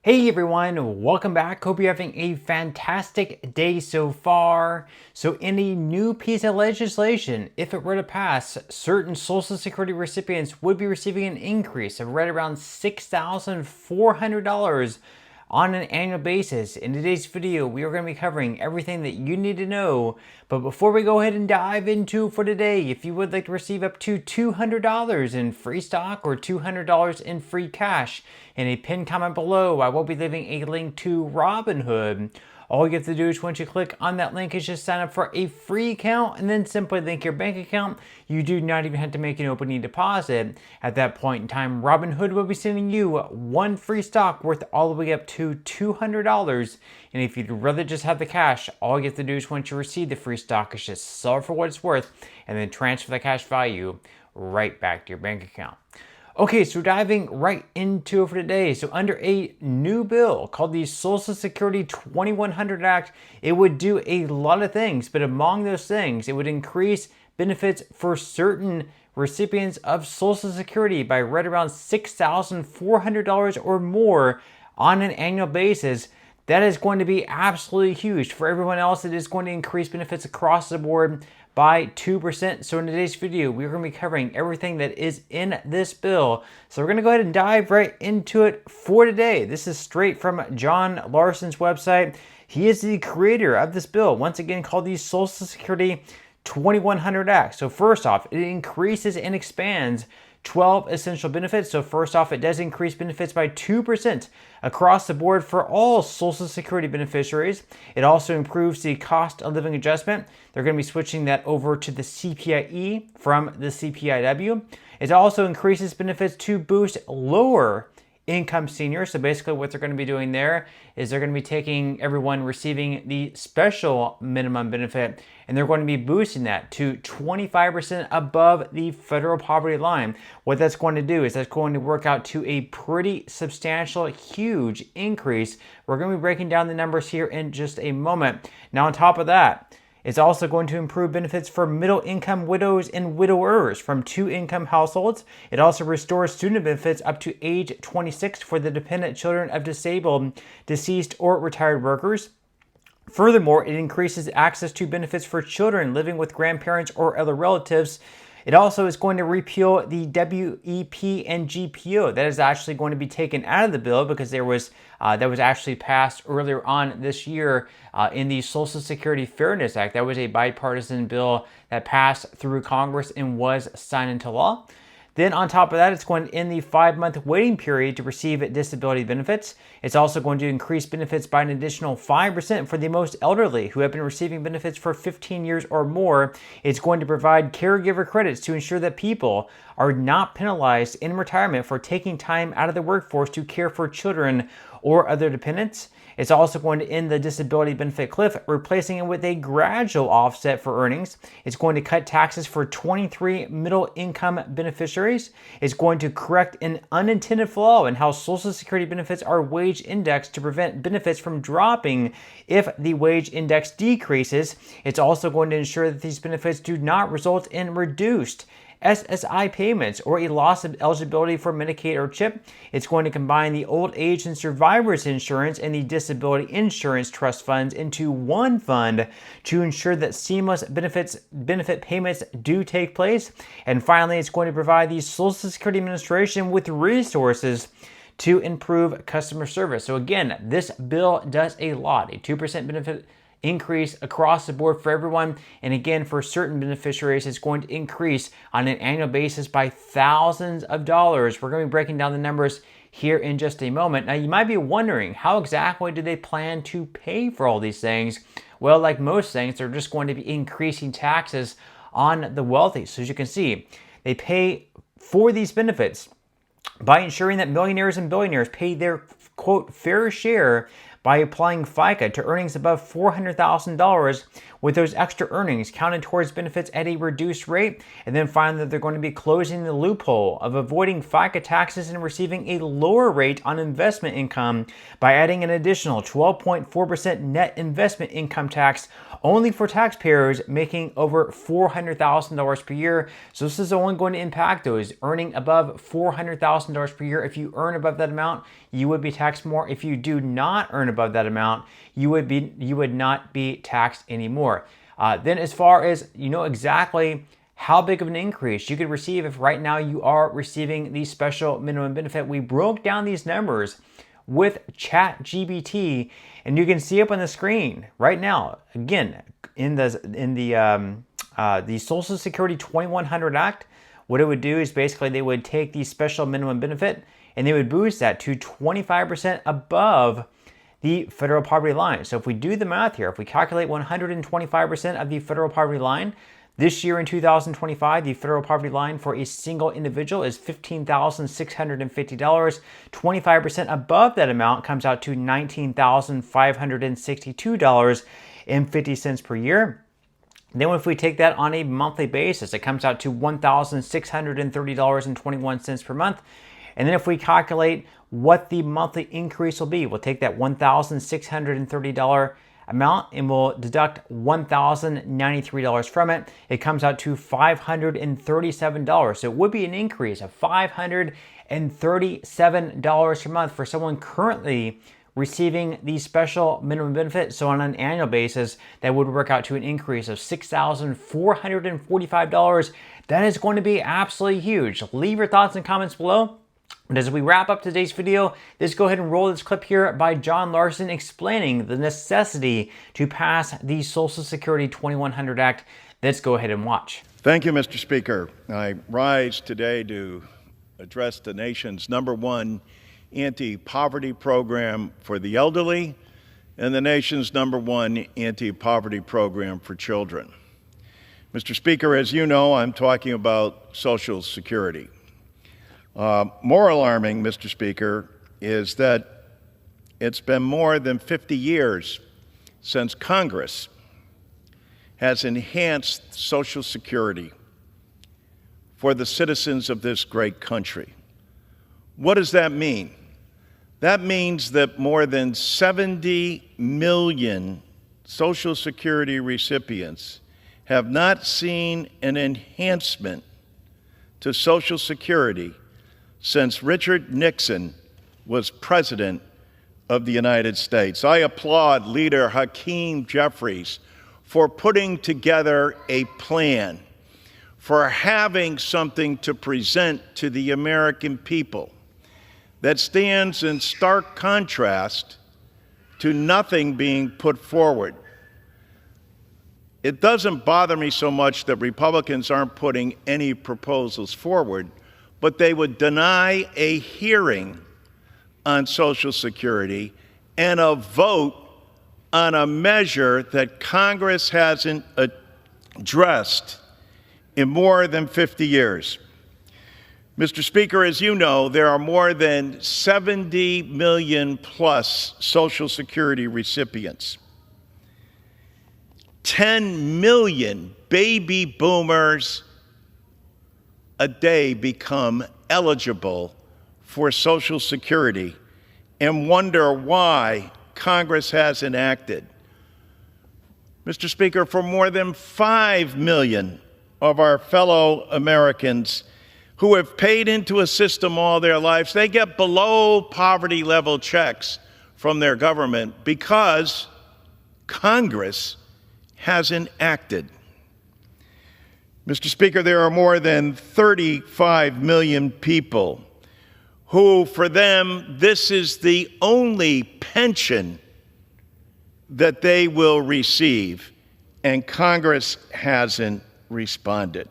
Hey everyone, welcome back. Hope you're having a fantastic day so far. So in a new piece of legislation, if it were to pass, certain Social Security recipients would be receiving an increase of right around $6,400 on an annual basis. In today's video, we are going to be covering everything that you need to know. But before we go ahead and dive into for today, if you would like to receive up to $200 in free stock or $200 in free cash, in a pinned comment below, I will be leaving a link to Robinhood. All you have to do is once you click on that link is just sign up for a free account and then simply link your bank account. You do not even have to make an opening deposit. At that point in time, Robinhood will be sending you one free stock worth all the way up to $200. And if you'd rather just have the cash, all you have to do is once you receive the free stock is just sell it for what it's worth and then transfer the cash value right back to your bank account. Okay, so diving right into it for today. So under a new bill called the Social Security 2100 Act, it would do a lot of things, but among those things, it would increase benefits for certain recipients of Social Security by right around $6,400 or more on an annual basis. That is going to be absolutely huge. For everyone else, it is going to increase benefits across the board by 2%. So in today's video, we're going to be covering everything that is in this bill. So we're going to go ahead and dive right into it for today. This is straight from John Larson's website. He is the creator of this bill, once again called the Social Security 2100 Act. So first off, it increases and expands 12 essential benefits. So first off, it does increase benefits by 2% across the board for all Social Security beneficiaries. It also improves the cost of living adjustment. They're going to be switching that over to the CPIE from the CPIW. It also increases benefits to boost lower income seniors. So basically what they're going to be doing there is they're going to be taking everyone receiving the special minimum benefit and they're going to be boosting that to 25% above the federal poverty line. What that's going to do is that's going to work out to a pretty substantial, huge increase. We're going to be breaking down the numbers here in just a moment. Now on top of that, it's also going to improve benefits for middle-income widows and widowers from two-income households. It also restores student benefits up to age 26 for the dependent children of disabled, deceased, or retired workers. Furthermore, it increases access to benefits for children living with grandparents or other relatives. It also is going to repeal the WEP and GPO. That is actually going to be taken out of the bill because that was actually passed earlier on this year in the Social Security Fairness Act. That was a bipartisan bill that passed through Congress and was signed into law. Then on top of that, it's going to end the 5-month waiting period to receive disability benefits. It's also going to increase benefits by an additional 5% for the most elderly who have been receiving benefits for 15 years or more. It's going to provide caregiver credits to ensure that people are not penalized in retirement for taking time out of the workforce to care for children or other dependents. It's also going to end the disability benefit cliff, replacing it with a gradual offset for earnings. It's going to cut taxes for 23 middle-income beneficiaries. It's going to correct an unintended flaw in how Social Security benefits are wage indexed to prevent benefits from dropping if the wage index decreases. It's also going to ensure that these benefits do not result in reduced SSI payments or a loss of eligibility for Medicaid or CHIP. It's going to combine the old age and survivors insurance and the disability insurance trust funds into one fund to ensure that seamless benefit payments do take place. And finally, it's going to provide the Social Security Administration with resources to improve customer service. So again, this bill does a lot. A 2% benefit increase across the board for everyone. And again, for certain beneficiaries, it's going to increase on an annual basis by thousands of dollars. We're going to be breaking down the numbers here in just a moment. Now, you might be wondering, how exactly do they plan to pay for all these things? Well, like most things, they're just going to be increasing taxes on the wealthy. So as you can see, they pay for these benefits by ensuring that millionaires and billionaires pay their, quote, fair share by applying FICA to earnings above $400,000, with those extra earnings counted towards benefits at a reduced rate, and then find that they're going to be closing the loophole of avoiding FICA taxes and receiving a lower rate on investment income by adding an additional 12.4% net investment income tax only for taxpayers making over $400,000 per year. So this is only going to impact those earning above $400,000 per year. If you earn above that amount, you would be taxed more. If you do not earn above that amount, you would not be taxed anymore. Then as far as you know exactly how big of an increase you could receive if right now you are receiving the special minimum benefit, we broke down these numbers with ChatGPT, and you can see up on the screen right now. Again, in the Social Security 2100 Act, what it would do is basically they would take the special minimum benefit and they would boost that to 25% above the federal poverty line. So if we do the math here, if we calculate 125% of the federal poverty line, this year in 2025, the federal poverty line for a single individual is $15,650. 25% above that amount comes out to $19,562.50 per year. Then if we take that on a monthly basis, it comes out to $1,630.21 per month. And then if we calculate what the monthly increase will be, we'll take that $1,630 amount and we'll deduct $1,093 from it. It comes out to $537. So it would be an increase of $537 per month for someone currently receiving the special minimum benefit. So on an annual basis, that would work out to an increase of $6,445. That is going to be absolutely huge. Leave your thoughts and comments below. And as we wrap up today's video, let's go ahead and roll this clip here by John Larson explaining the necessity to pass the Social Security 2100 Act. Let's go ahead and watch. Thank you, Mr. Speaker. I rise today to address the nation's #1 anti-poverty program for the elderly and the nation's #1 anti-poverty program for children. Mr. Speaker, as you know, I'm talking about Social Security. More alarming, Mr. Speaker, is that it's been more than 50 years since Congress has enhanced Social Security for the citizens of this great country. What does that mean? That means that more than 70 million Social Security recipients have not seen an enhancement to Social Security since Richard Nixon was President of the United States. I applaud Leader Hakeem Jeffries for putting together a plan, for having something to present to the American people that stands in stark contrast to nothing being put forward. It doesn't bother me so much that Republicans aren't putting any proposals forward, but they would deny a hearing on Social Security and a vote on a measure that Congress hasn't addressed in more than 50 years. Mr. Speaker, as you know, there are more than 70 million plus Social Security recipients. 10 million baby boomers a day become eligible for Social Security and wonder why Congress hasn't acted. Mr. Speaker, for more than 5 million of our fellow Americans who have paid into a system all their lives, they get below poverty level checks from their government because Congress hasn't acted. Mr. Speaker, there are more than 35 million people who, for them, this is the only pension that they will receive, and Congress hasn't responded.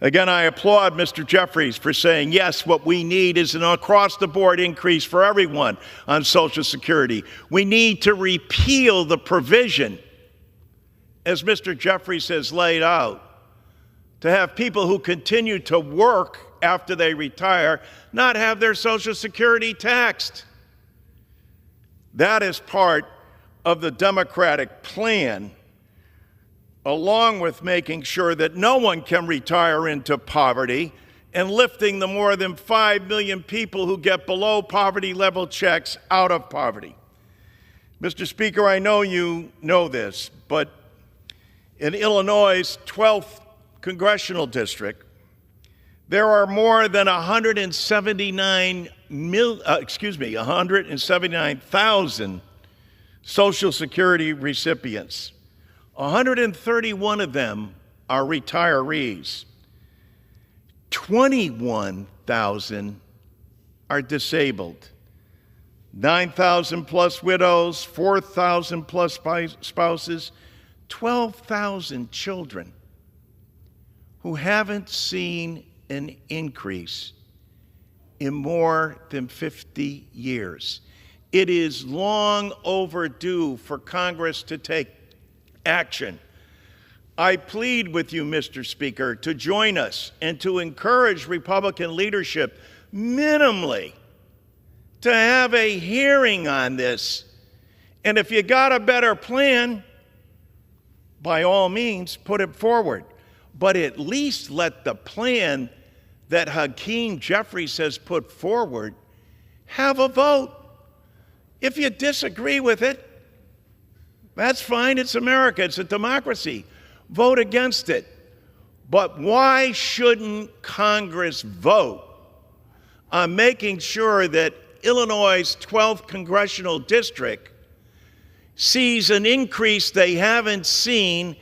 Again, I applaud Mr. Jeffries for saying, yes, what we need is an across-the-board increase for everyone on Social Security. We need to repeal the provision, as Mr. Jeffries has laid out, to have people who continue to work after they retire not have their Social Security taxed. That is part of the Democratic plan, along with making sure that no one can retire into poverty and lifting the more than 5 million people who get below poverty level checks out of poverty. Mr. Speaker, I know you know this, but in Illinois' 12th congressional district, there are more than 179,000 Social Security recipients. 131 of them are retirees. 21,000 are disabled. 9,000 plus widows, 4,000 plus spouses, 12,000 children who haven't seen an increase in more than 50 years. It is long overdue for Congress to take action. I plead with you, Mr. Speaker, to join us and to encourage Republican leadership minimally to have a hearing on this. And if you got a better plan, by all means, put it forward. But at least let the plan that Hakeem Jeffries has put forward have a vote. If you disagree with it, that's fine. It's America. It's a democracy. Vote against it. But why shouldn't Congress vote on making sure that Illinois' 12th congressional district sees an increase they haven't seen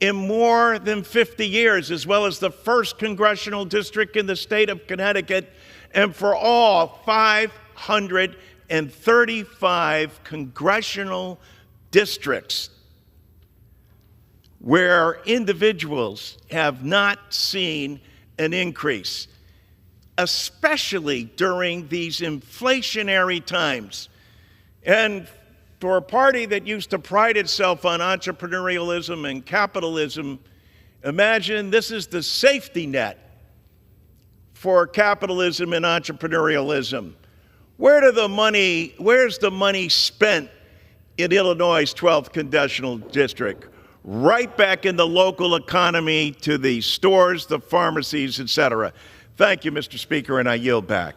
in more than 50 years, as well as the 1st congressional district in the state of Connecticut, and for all 535 congressional districts where individuals have not seen an increase, especially during these inflationary times. And for a party that used to pride itself on entrepreneurialism and capitalism, imagine this is the safety net for capitalism and entrepreneurialism. Where's the money spent in Illinois' 12th congressional district? Right back in the local economy to the stores, the pharmacies, etc. Thank you, Mr. Speaker, and I yield back.